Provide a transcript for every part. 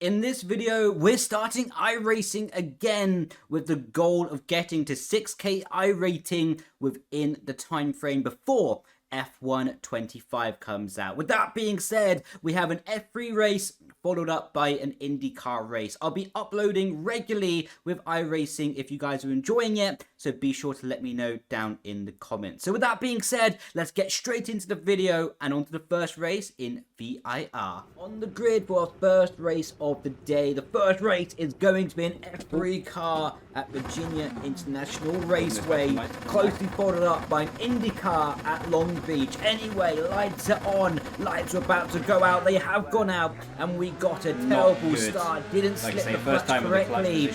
In this video, we're starting iRacing again with the goal of getting to 6K iRating within the time frame before F1 25 comes out. With that being said, we have an F3 race followed up by an Indycar race. I'll be uploading regularly with iRacing if you guys are enjoying it, so be sure to let me know down in the comments. So with that being said, let's get straight into the video and onto the first race in VIR. On the grid for our first race of the day, the first race is going to be an F3 car at Virginia International Raceway, closely followed up by an Indycar at Long Beach. Anyway, lights are on, lights are about to go out, they have gone out, and we got a terrible start. Didn't slip the clutch correctly,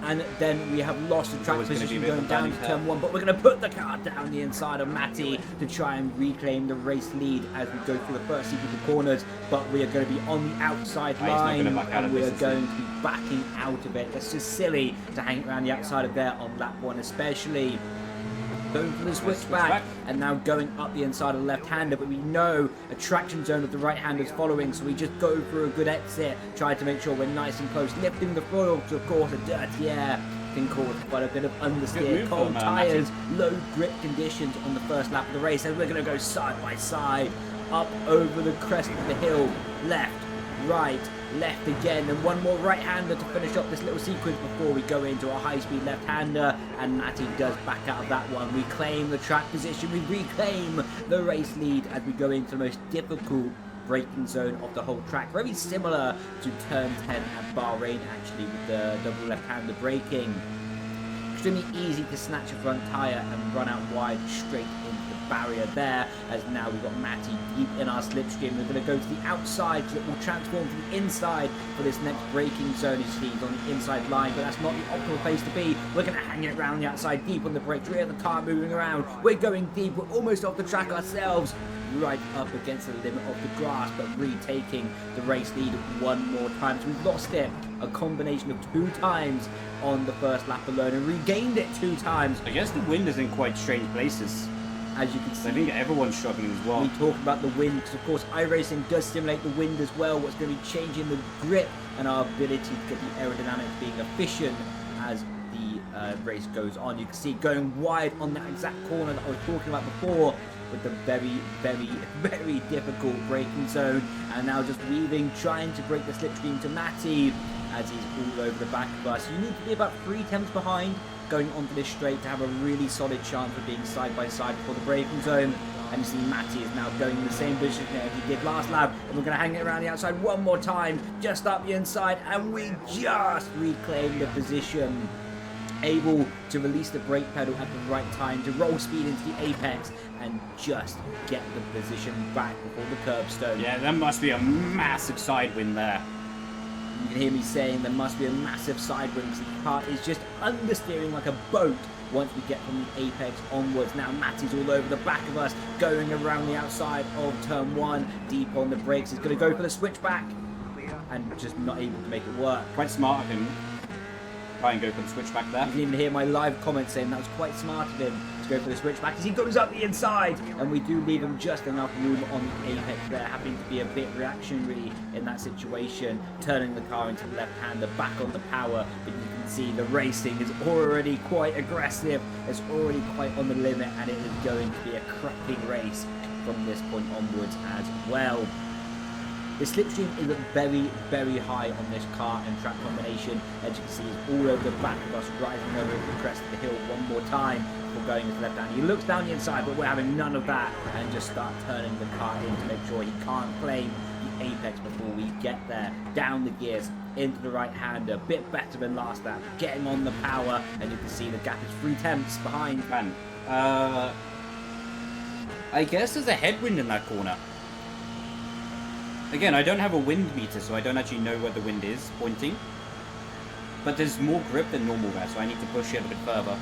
and then we have lost the track position going down to turn one, but we're going to put the car down the inside of Matty to try and reclaim the race lead as we go through the first sequence of corners, but we are going to be on the outside line and we are going to be backing out of it. That's just silly to hang around the outside of there on lap one especially. Going for the switchback and now going up the inside of the left-hander, but we know a traction zone of the right-handers following, so we just go through a good exit, try to make sure we're nice and close, lifting the foil to, of course, a dirty air can cause quite a bit of understeer, cold tyres, low grip conditions on the first lap of the race, and we're going to go side by side, up over the crest of the hill, left, right, left again, and one more right-hander to finish up this little sequence before we go into a high-speed left-hander, and Matty does back out of that one. We claim the track position, we reclaim the race lead as we go into the most difficult braking zone of the whole track, very similar to turn 10 at Bahrain actually, with the double left-hander braking. Extremely easy to snatch a front tyre and run out wide straight into the barrier there, as now we've got Matty deep in our slipstream. We're going to go to the outside so it will transform to the inside for this next braking zone. He's on the inside line, but that's not the optimal place to be. We're going to hang it around the outside deep on the brakes, rear of the car moving around. We're going deep, we're almost off the track ourselves, right up against the limit of the grass, but retaking the race lead one more time. So we've lost it a combination of 2 times on the first lap alone and regained it 2 times. I guess the wind is in quite strange places. As you can see, I think everyone's struggling as well. We talk about the wind because, of course, iRacing does simulate the wind as well. What's going to be changing the grip and our ability to get the aerodynamics being efficient as the race goes on. You can see going wide on that exact corner that I was talking about before, with the very, very, very difficult braking zone, and now just weaving, trying to break the slipstream to Matty as he's all over the back of us. You need to be about 3 tenths behind going onto this straight to have a really solid chance of being side by side for the braking zone. And you see Matty is now going in the same position as he did last lap, and we're going to hang it around the outside one more time, just up the inside, and we just reclaim the position. Able to release the brake pedal at the right time to roll speed into the apex and just get the position back before the curbstone. Yeah, there must be a massive side wind there. You can hear me saying there must be a massive side wind because the car is just understeering like a boat once we get from the apex onwards. Now Matty's all over the back of us, going around the outside of turn 1, deep on the brakes. He's going to go for the switchback and just not able to make it work. Quite smart of him. Try and go for the switchback there. You can even hear my live comment saying that was quite smart of him to go for the switchback as he goes up the inside, and we do leave him just enough room on the apex there, having to be a bit reactionary in that situation, turning the car into the left-hander, back on the power, but you can see the racing is already quite aggressive, it's already quite on the limit, and it is going to be a cracking race from this point onwards as well. The slipstream is very, very high on this car and track combination. As you can see, it's all over the back of us, rising over the crest of the hill one more time before going into left hand. He looks down the inside, but we're having none of that and just start turning the car in to make sure he can't claim the apex before we get there. Down the gears, into the right-hander, a bit better than last lap, getting on the power, and you can see the gap is 3 tenths behind. Man, I guess there's a headwind in that corner. Again, I don't have a wind meter, so I don't actually know where the wind is pointing. But there's more grip than normal there, so I need to push it a bit further.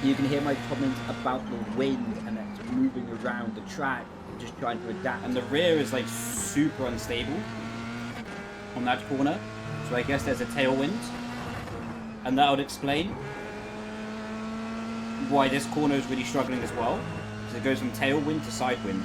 You can hear my comments about the wind and it's moving around the track. I'm just trying to adapt. And the rear is like super unstable on that corner. So I guess there's a tailwind. And that would explain why this corner is really struggling as well. Because it goes from tailwind to side wind.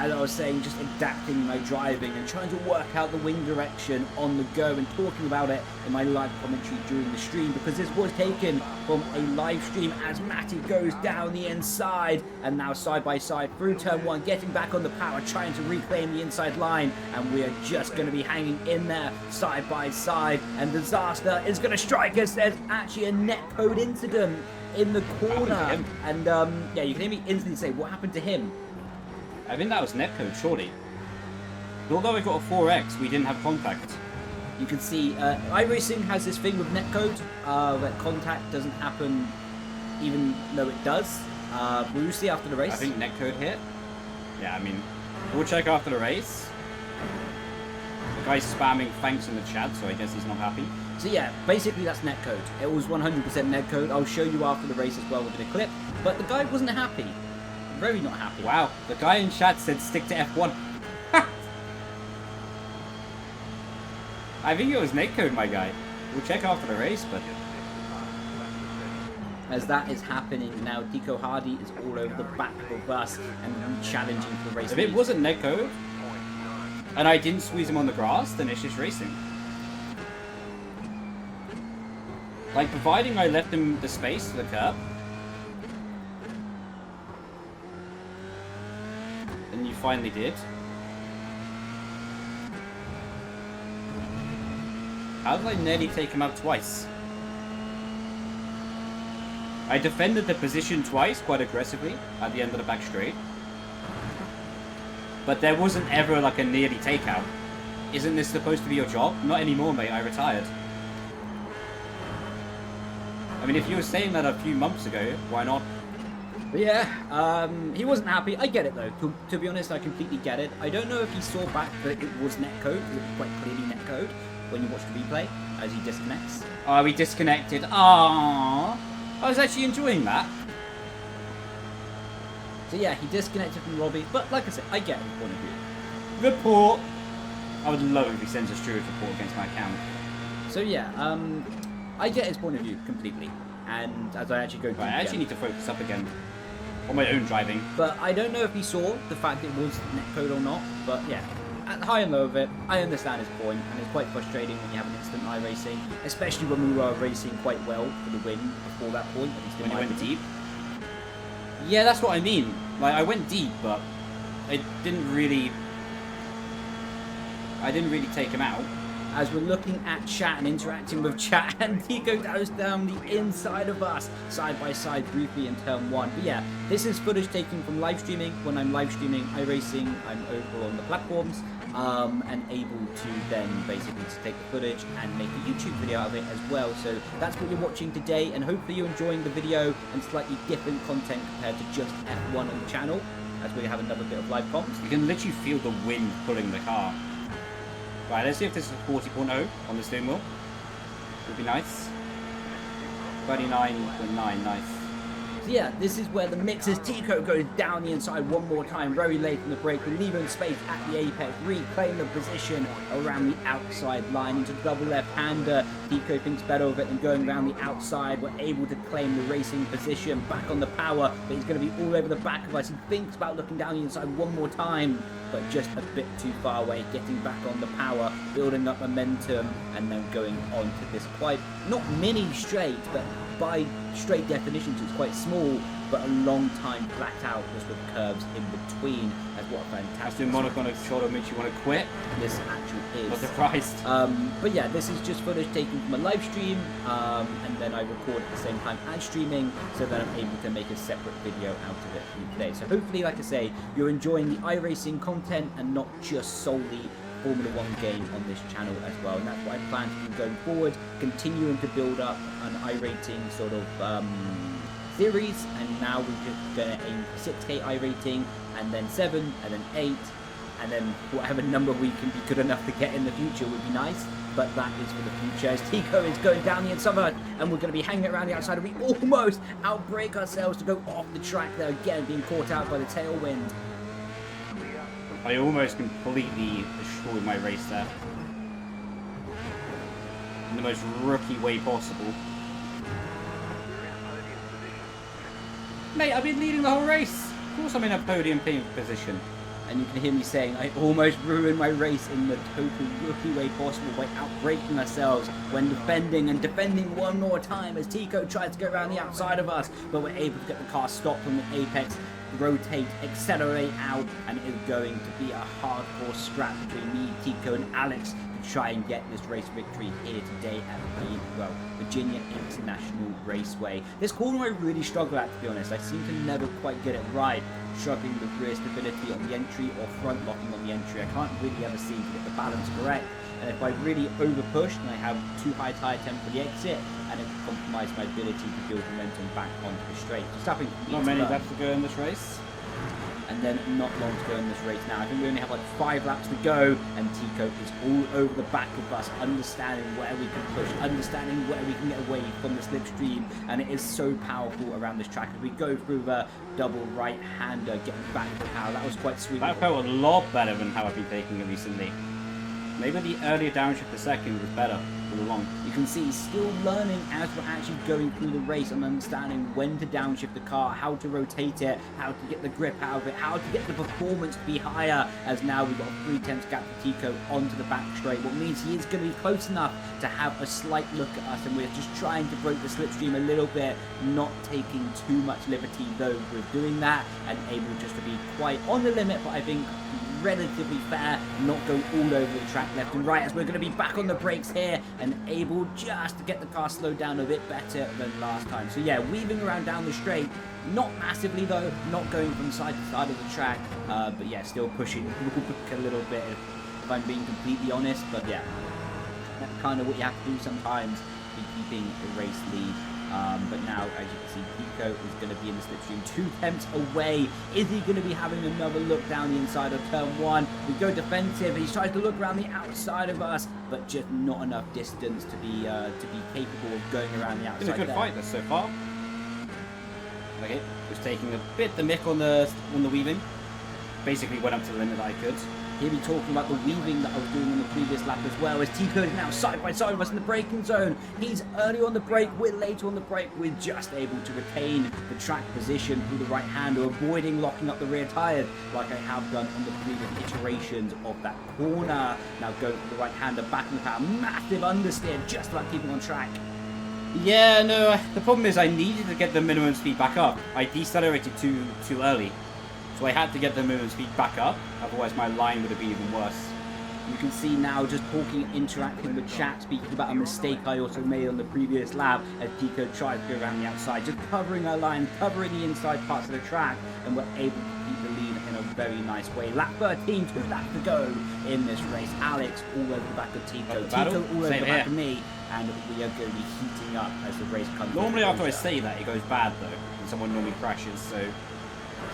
as I was saying, just adapting my driving and trying to work out the wing direction on the go and talking about it in my live commentary during the stream, because this was taken from a live stream as Matty goes down the inside and now side by side through turn 1, getting back on the power, trying to reclaim the inside line, and we are just going to be hanging in there side by side, and disaster is going to strike us. There's actually a netcode incident in the corner, and yeah, you can hear me instantly say, what happened to him? I think that was netcode, surely. Although we got a 4X, we didn't have contact. You can see iRacing has this thing with netcode where contact doesn't happen even though it does. We'll see after the race. I think netcode hit. Yeah, I mean, we'll check after the race. The guy's spamming thanks in the chat, so I guess he's not happy. So yeah, basically that's netcode. It was 100% netcode. I'll show you after the race as well within a clip. But the guy wasn't happy. Very not happy. Wow, the guy in chat said stick to F1. I think it was netcode, my guy. We'll check after the race, but... As that is happening now, Deco Hardy is all over the back of us and challenging for the race. If it wasn't netcode, and I didn't squeeze him on the grass, then it's just racing. Like, providing I left him the space to the curb, and you finally did. How did I nearly take him out twice? I defended the position twice, quite aggressively, at the end of the back straight. But there wasn't ever like a nearly takeout. Isn't this supposed to be your job? Not anymore, mate, I retired. I mean, if you were saying that a few months ago, why not? But yeah, he wasn't happy. I get it though. To be honest, I completely get it. I don't know if he saw back that it was netcode, because it was quite clearly netcode when you watch the replay as he disconnects. Oh, we disconnected. Aww. I was actually enjoying that. So yeah, he disconnected from Robbie, but like I said, I get his point of view. Report. I would love if he sends a steward report against my account. So yeah, I get his point of view completely. And as I actually go through I actually need to focus up again on my own driving. But I don't know if he saw the fact it was netcode or not. But yeah, at the high and low of it, I understand his point, and it's quite frustrating when you have an instant iRacing, especially when we were racing quite well for the win before that point. At least in When you my went opinion. deep? Yeah, that's what I mean. Like, I went deep, but I didn't really take him out. As we're looking at chat and interacting with chat, and Deco goes down the inside of us, side by side, briefly in turn 1. But yeah, this is footage taken from live streaming. When I'm live streaming iRacing, I'm over on the platforms, and able to then basically take the footage and make a YouTube video out of it as well. So that's what you're watching today, and hopefully you're enjoying the video and slightly different content compared to just F1 on the channel, as we have another bit of live comms. You can literally feel the wind pulling the car. Right, let's see if this is 40.0 on the steering wheel. Would be nice. 39.9, nice. So yeah, this is where the mixes. Tico goes down the inside one more time, very late in the break, leaving space at the apex, reclaim the position around the outside line into double left-hander. Tico thinks better of it than going around the outside. We're able to claim the racing position, back on the power, but he's going to be all over the back of us. He thinks about looking down the inside one more time, but just a bit too far away, getting back on the power, building up momentum, and then going on to this quite, not mini straight, but by straight definitions it's quite small, but a long time flat out just with curves in between. As what a fantastic... As the Monaco on a shoulder makes you want to quit. This actually is. Not surprised. But yeah, this is just footage taken from a live stream, and then I record at the same time as streaming, so that I'm able to make a separate video out of it for you today. So hopefully, like I say, you're enjoying the iRacing content and not just solely Formula 1 game on this channel as well, and that's what I plan to do going forward, continuing to build up an iRating sort of series, and now we're just going to aim for 6K iRating, and then 7, and then 8, and then whatever number we can be good enough to get in the future would be nice, but that is for the future. As Tico is going down the inside, and we're going to be hanging around the outside, and we almost outbrake ourselves to go off the track there again, being caught out by the tailwind. I almost completely destroyed my race there. In the most rookie way possible. Mate, I've been leading the whole race. Of course I'm in a podium position. And you can hear me saying, I almost ruined my race in the total rookie way possible by outbraking ourselves when defending and defending one more time as Tico tries to go around the outside of us, but we're able to get the car stopped on the apex, rotate, accelerate out, and it is going to be a hardcore scrap between me, Tico, and Alex to try and get this race victory here today at the, Virginia International Raceway. This corner I really struggle at, to be honest. I seem to never quite get it right. Struggling with rear stability on the entry or front locking on the entry. I can't really ever seem to get the balance correct. And if I really over push and I have too high tire temp for the exit, and it compromises my ability to build momentum back onto the straight. Stopping not many laps to go in this race. And then not long to go in this race now. I think we only have like 5 laps to go, and Tico is all over the back of us, understanding where we can push, understanding where we can get away from the slipstream, and it is so powerful around this track as we go through the double right-hander, getting back to power. That was quite sweet. That felt a lot better than how I've been taking it recently. Maybe the earlier downshift per second was better all along. You can see he's still learning as we're actually going through the race and understanding when to downshift the car, how to rotate it, how to get the grip out of it, how to get the performance to be higher, as now we've got a 3/10 gap for Tico onto the back straight, what means he is going to be close enough to have a slight look at us, and we're just trying to break the slipstream a little bit, not taking too much liberty though with doing that, and able just to be quite on the limit, but I think relatively fair, not going all over the track left and right, as we're going to be back on the brakes here and able just to get the car slowed down a bit better than last time. So yeah, weaving around down the straight, not massively though, not going from side to side of the track, but yeah, still pushing a little bit if I'm being completely honest, but yeah, that's kind of what you have to do sometimes, be keeping the race lead. But now, as you can see, Tico is going to be in the slipstream 2 attempts away. Is he going to be having another look down the inside of turn 1? We go defensive. He tries to look around the outside of us, but just not enough distance to be capable of going around the outside. It's been a good fight so far. Okay, was taking a bit the mick on the weaving. Basically went up to the limit that I could. Hear me talking about the weaving that I was doing on the previous lap as well, as Tico is now side by side with us in the braking zone. He's early on the brake, we're later on the brake. We're just able to retain the track position through the right hander, avoiding locking up the rear tyres like I have done on the previous iterations of that corner. Now going for the right hander, back in the power, massive understeer, just about keeping on track. Yeah, no, the problem is I needed to get the minimum speed back up. I decelerated too early. So I had to get the minimum speed back up, otherwise my line would have been even worse. You can see now just talking, interacting with chat, speaking about a mistake I also made on the previous lap as Tico tries to go around the outside, just covering our line, covering the inside parts of the track, and we're able to keep the lead in a very nice way. Lap 13, 2 laps to go in this race. Alex all over the back of Tico, Tico all over the back of me, and we are going to be heating up as the race comes. Normally after I say that, it goes bad though, and someone normally crashes, so...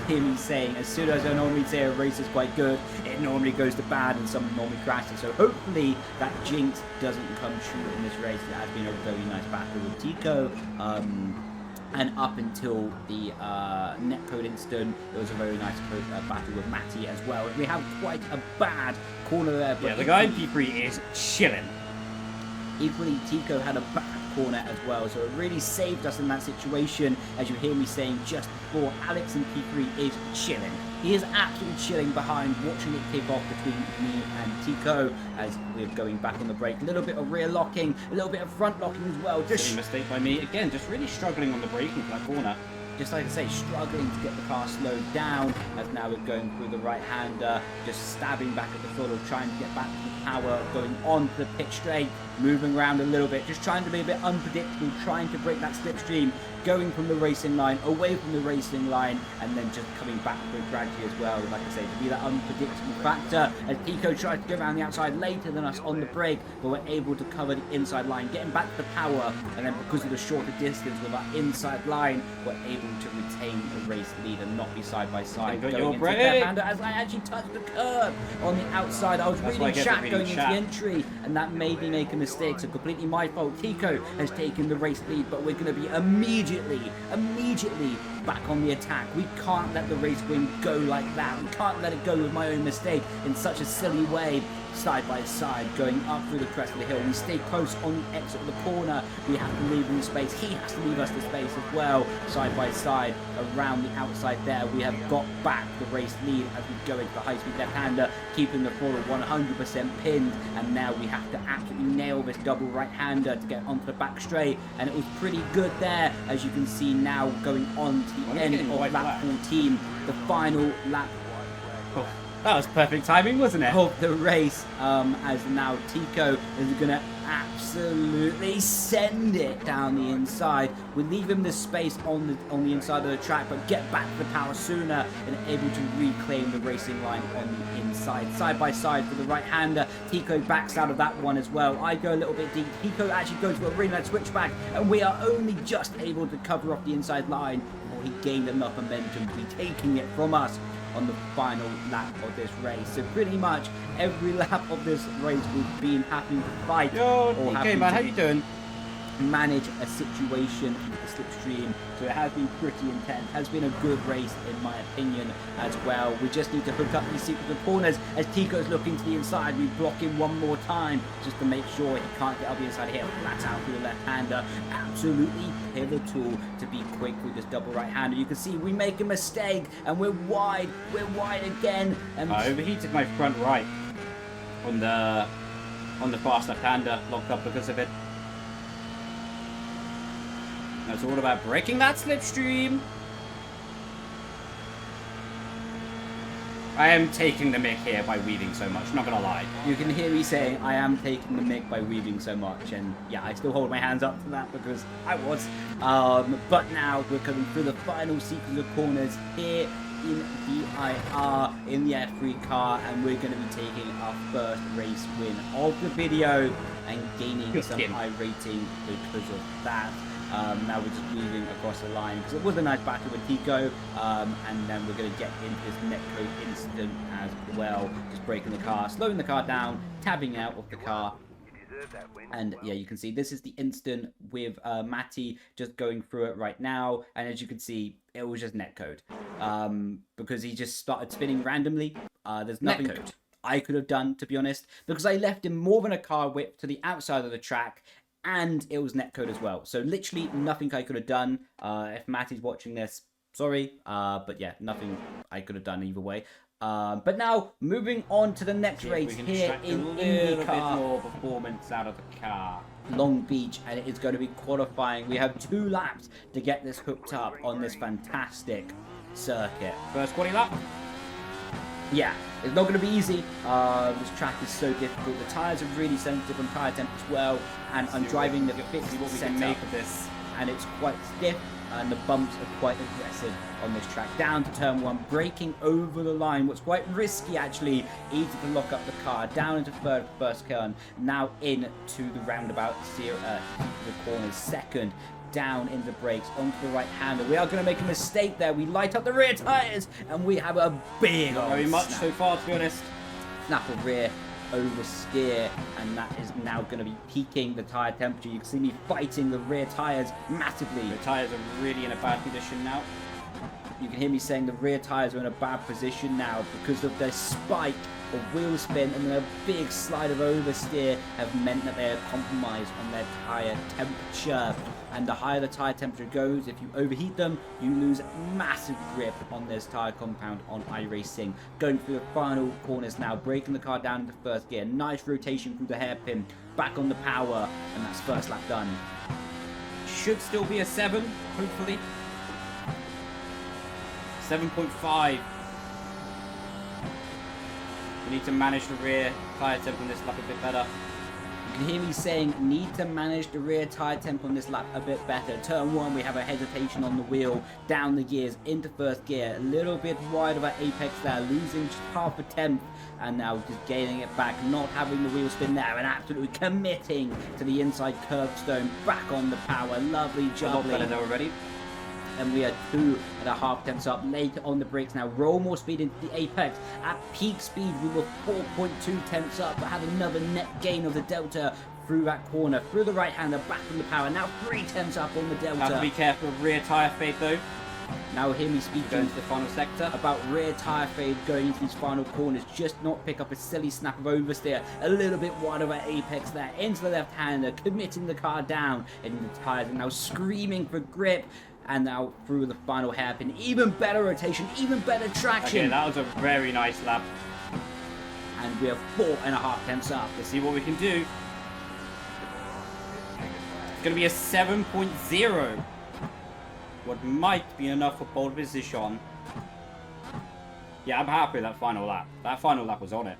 Hear me saying, as soon as I normally say a race is quite good, it normally goes to bad and someone normally crashes. So hopefully that jinx doesn't come true in this race. It has been a very nice battle with Tico. And up until the netcode incident, it was a very nice battle with Matty as well. We have quite a bad corner there. But yeah, the guy in P3 is chilling. Equally, Tico had a bad corner as well, so it really saved us in that situation, as you hear me saying just before. Alex in P3 is chilling. He is absolutely chilling behind, watching it kick off between me and Tico as we're going back on the brake. A little bit of rear locking, a little bit of front locking as well. Just a mistake by me. Again, just really struggling on the braking for that corner. Just like I say, struggling to get the car slowed down, as now we're going through the right hander, just stabbing back at the throttle, trying to get back to the power, going on to the pit straight, moving around a little bit, just trying to be a bit unpredictable, trying to break that slipstream, going from the racing line, away from the racing line, and then just coming back gradually as well, like I say, to be that unpredictable factor, as Tico tries to go around the outside later than us on the brake, but we're able to cover the inside line, getting back to the power, and then because of the shorter distance with our inside line, we're able to retain the race lead and not be side by side. Going into the left-hander as I actually touched the curb on the outside. I was reading chat going into the entry, and that made me make a mistake, so completely my fault. Tico has taken the race lead, but we're going to be immediately back on the attack. We can't let the race win go like that. We can't let it go with my own mistake in such a silly way. Side by side, going up through the crest of the hill. We stay close on the exit of the corner. We have to leave him space. He has to leave us the space as well. Side by inside, around the outside there. We have got back the race lead as we go into the high-speed left-hander, keeping the throttle 100% pinned, and now we have to absolutely nail this double right-hander to get onto the back straight, and it was pretty good there, as you can see now going on to the end of lap 14, the final lap. Oh, that was perfect timing, wasn't it? Of the race, as now Tico is going to absolutely send it down the inside. We leave him the space on the inside of the track, but get back to the power sooner and able to reclaim the racing line on the inside. Side by side for the right-hander. Tico backs out of that one as well. I go a little bit deep. Tico actually goes for a ring that switchback, and we are only just able to cover off the inside line before he gained enough momentum to be taking it from us on the final lap of this race. So pretty much every lap of this race we've been having to fight. Yo, DK, man, how you doing? Manage a situation with the slipstream, so it has been pretty intense. Has been a good race in my opinion as well. We just need to hook up these secret corners as Tico's looking to the inside. We block him one more time just to make sure he can't get up the inside here. Flat out through the left-hander. Absolutely pivotal to be quick with this double right-hander. You can see we make a mistake and we're wide. We're wide again. And I overheated my front right on the fast left-hander, locked up because of it. It's all about breaking that slipstream. I am taking the mick here by weaving so much, not gonna lie. You can hear me saying I am taking the mick by weaving so much, and yeah, I still hold my hands up to that because I was. But now we're coming through the final sequence of corners here in the IR in the F3 car, and we're going to be taking our first race win of the video and gaining some high rating because of that. Now we're just moving across the line because it was a nice battle with Tico, and then we're going to get into this netcode incident as well, just breaking the car, slowing the car down, tabbing out of the car. And yeah, you can see this is the instant with Matty just going through it right now, and as you can see it was just netcode because he just started spinning randomly. There's nothing I could have done, to be honest, because I left him more than a car width to the outside of the track, and it was netcode as well. So literally nothing I could have done. If Matty's watching this, sorry, but yeah, nothing I could have done either way. But now moving on to the next race here in Indycar. Bit more performance out of the car. Long Beach, and it is going to be qualifying. We have 2 laps to get this hooked up on this fantastic circuit. First quali lap. Yeah, it's not going to be easy. This track is so difficult. The tyres are really sensitive on tyre temp as well, and I'm driving the fixed what we setup, can make of this, and it's quite stiff, and the bumps are quite aggressive on this track. Down to turn 1, braking over the line. What's quite risky actually, easy to lock up the car. Down into first turn, now into the roundabout, the corners, second. Down in the brakes, onto the right hander. We are going to make a mistake there. We light up the rear tyres, and we have a big not very much so far, to be honest. Snap of rear oversteer, and that is now going to be peaking the tyre temperature. You can see me fighting the rear tyres massively. The tyres are really in a bad condition now. You can hear me saying the rear tyres are in a bad position now because of their spike of wheel spin and a big slide of oversteer have meant that they are compromised on their tyre temperature. And the higher the tyre temperature goes, if you overheat them, you lose massive grip on this tyre compound on iRacing. Going through the final corners now, breaking the car down into first gear. Nice rotation through the hairpin, back on the power, and that's first lap done. Should still be a 7, hopefully. 7.5. We need to manage the rear tyre temp on this lap a bit better. You can hear me saying, need to manage the rear tyre temp on this lap a bit better. Turn 1, we have a hesitation on the wheel, down the gears, into first gear. A little bit wide of our apex there, losing just half a tenth. And now just gaining it back, not having the wheel spin there, and absolutely committing to the inside curbstone. Back on the power, lovely juggling. A lot better there already. And we are 2.5 tenths up. Later on the brakes now, roll more speed into the apex. At peak speed, we were 4.2 tenths up, but had another net gain of the delta through that corner, through the right hander, back from the power. Now 3 tenths up on the delta. Have to be careful of rear tyre fade though. Now hear me speaking going to the final sector about rear tyre fade going into these final corners. Just not pick up a silly snap of oversteer. A little bit wide of our apex there. Into the left hander, committing the car down. And the tyres are now screaming for grip. and now through the final hairpin. Even better rotation, even better traction. Okay, that was a very nice lap. And we are 4.5 tenths up. Let's see what we can do. It's going to be a 7.0. What might be enough for pole position. Yeah, I'm happy with that final lap. That final lap was on it.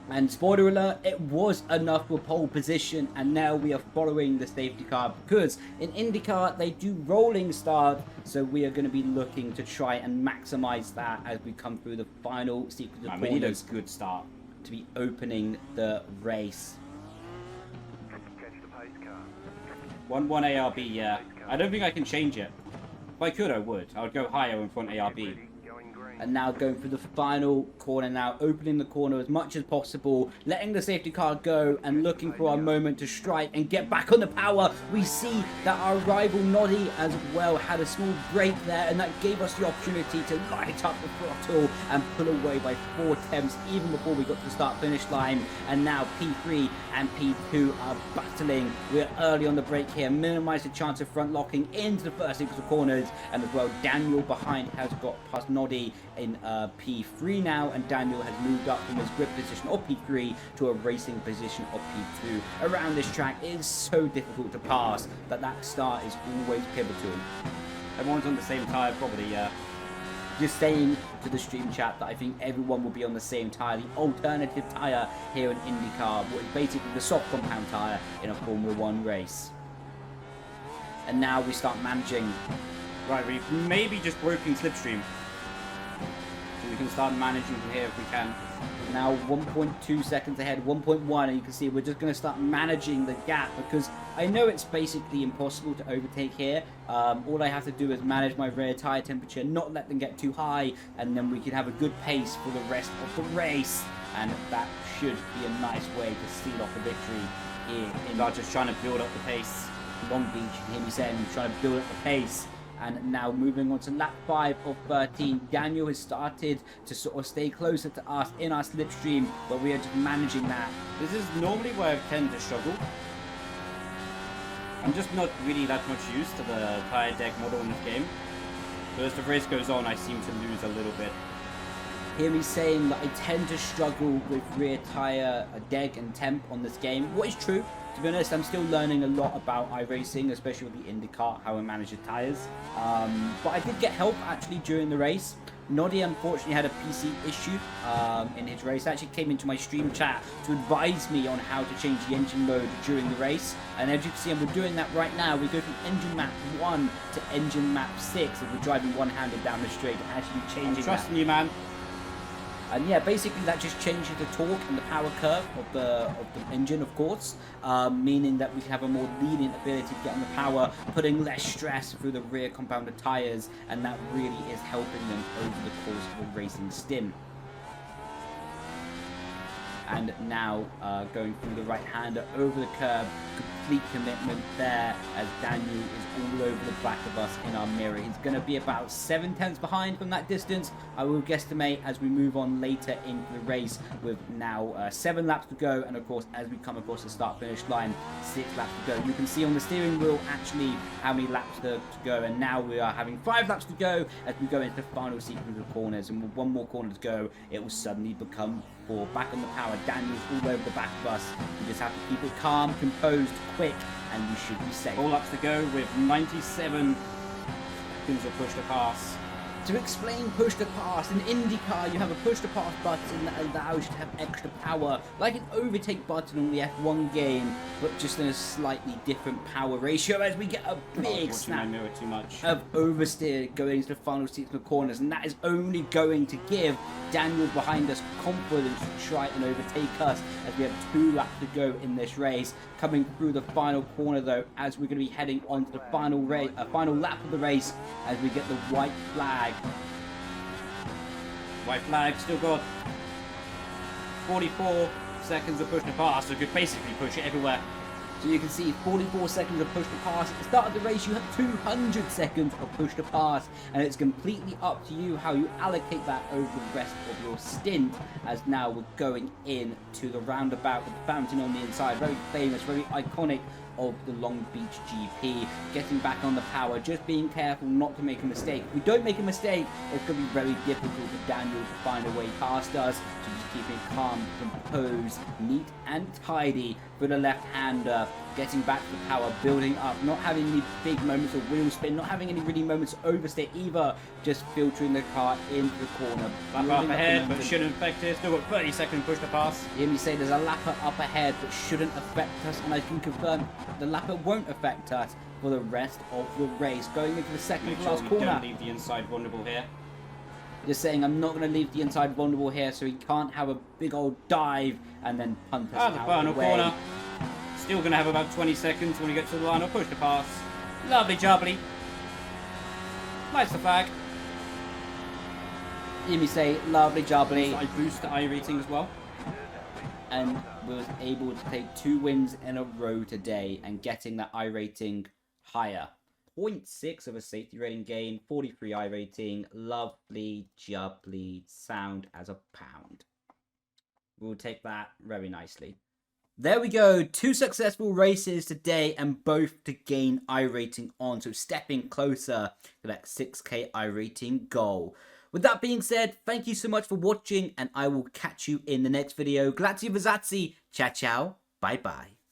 And spoiler alert, it was enough for pole position, and now we are following the safety car because in IndyCar they do rolling start, so we are going to be looking to try and maximize that as we come through the final sequence of corners. We need a good start to be opening the race. 1-1 ARB, yeah. I don't think I can change it. If I could, I would. I would go higher in front ARB. And now going through the final corner now, opening the corner as much as possible, letting the safety car go and looking for our moment to strike and get back on the power. We see that our rival Noddy as well had a small break there, and that gave us the opportunity to light up the throttle and pull away by 4 tenths even before we got to the start-finish line. And now P3 and P2 are battling. We're early on the break here, minimize the chance of front locking into the first sequence of corners, and as well Daniel behind has got past Noddy in P3 now, and Daniel has moved up from his grip position of P3 to a racing position of P2. Around this track, it is so difficult to pass that that start is always pivotal. Everyone's on the same tyre, probably, yeah. Just saying to the stream chat that I think everyone will be on the same tyre, the alternative tyre here in IndyCar, what is basically the soft compound tyre in a Formula 1 race. And now we start managing. Right, we've maybe just broken slipstream. So we can start managing from here if we can. Now 1.2 seconds ahead, 1.1, and you can see we're just going to start managing the gap because I know it's basically impossible to overtake here. All I have to do is manage my rear tyre temperature, not let them get too high, and then we can have a good pace for the rest of the race. And that should be a nice way to seal off the victory here. Not just trying to build up the pace. Long Beach, you can hear me saying, I'm trying to build up the pace. And now moving on to lap 5 of 13, Daniel has started to sort of stay closer to us in our slipstream, but we are just managing that. This is normally where I tend to struggle. I'm just not really that much used to the tyre deck model in this game. So as the race goes on, I seem to lose a little bit. Hear me saying that I tend to struggle with rear tyre deg and temp on this game. What is true? To be honest, I'm still learning a lot about iRacing, especially with the IndyCar, how I manage the tyres. But I did get help actually during the race. Noddy unfortunately had a PC issue in his race. Actually came into my stream chat to advise me on how to change the engine mode during the race. And as you can see, and we're doing that right now. We go from engine map 1 to engine map 6 if we're driving one-handed down the straight and actually changing. I'm trusting you, man. And yeah, basically that just changes the torque and the power curve of the engine, of course, meaning that we have a more lenient ability to get on the power, putting less stress through the rear compounded tyres, and that really is helping them over the course of a racing stint. And now going through the right-hander over the curb, complete commitment there as Daniel is all over the back of us in our mirror. He's going to be about 7 tenths behind from that distance, I will guesstimate, as we move on later into the race with now 7 laps to go, and of course as we come across the start-finish line, 6 laps to go. You can see on the steering wheel actually how many laps to go, and now we are having 5 laps to go as we go into the final sequence of corners, and with 1 more corner to go, it will suddenly become 4. Back on the power, Daniel's all over the back of us. We just have to keep it calm, composed, quick, and we should be safe. 4 laps to go with 97 seconds of push to pass. To explain push to pass, in IndyCar you have a push to pass button that allows you to have extra power, like an overtake button on the F1 game, but just in a slightly different power ratio as we get a big snap too much of oversteer going into the final seats of the corners, and that is only going to give Daniel behind us confidence to try and overtake us as we have 2 laps to go in this race. Coming through the final corner though, as we're going to be heading on to the final lap of the race as we get the white flag. White flag, still got 44 seconds of push to pass, so we could basically push it everywhere. So you can see 44 seconds of push to pass. At the start of the race, you have 200 seconds of push to pass, and it's completely up to you how you allocate that over the rest of your stint, as now we're going in to the roundabout with the fountain on the inside. Very famous, very iconic of the Long Beach GP, getting back on the power, just being careful not to make a mistake. If we don't make a mistake, it's going to be very difficult for Daniel to find a way past us. So just keeping calm, composed, neat and tidy for the left-hander, getting back to the power, building up, not having any big moments of wheel spin, not having any really moments of overstay either, just filtering the car into the corner. Lap up ahead, but shouldn't affect it. Still got 30 seconds push to pass. You hear me say there's a lapper up ahead that shouldn't affect us, and I can confirm the lapper won't affect us for the rest of the race. Going into the second Make to sure last we corner. don't leave the inside vulnerable here. Just saying I'm not going to leave the inside vulnerable here, so he can't have a big old dive and then punt us The out final of the way. corner. Still going to have about 20 seconds when he gets to the line. Or push to pass. Lovely jubbly. Lights the flag. You hear me say lovely jubbly. I boost the irating as well. And was able to take 2 wins in a row today and getting that irating higher. 0.6 of a safety rating gain, 43 irating, lovely jubbly, sound as a pound. We'll take that very nicely. There we go, 2 successful races today and both to gain irating on, so stepping closer to that 6k irating goal. With that being said, thank you so much for watching and I will catch you in the next video. Grazie Vazazzi, ciao ciao, bye bye.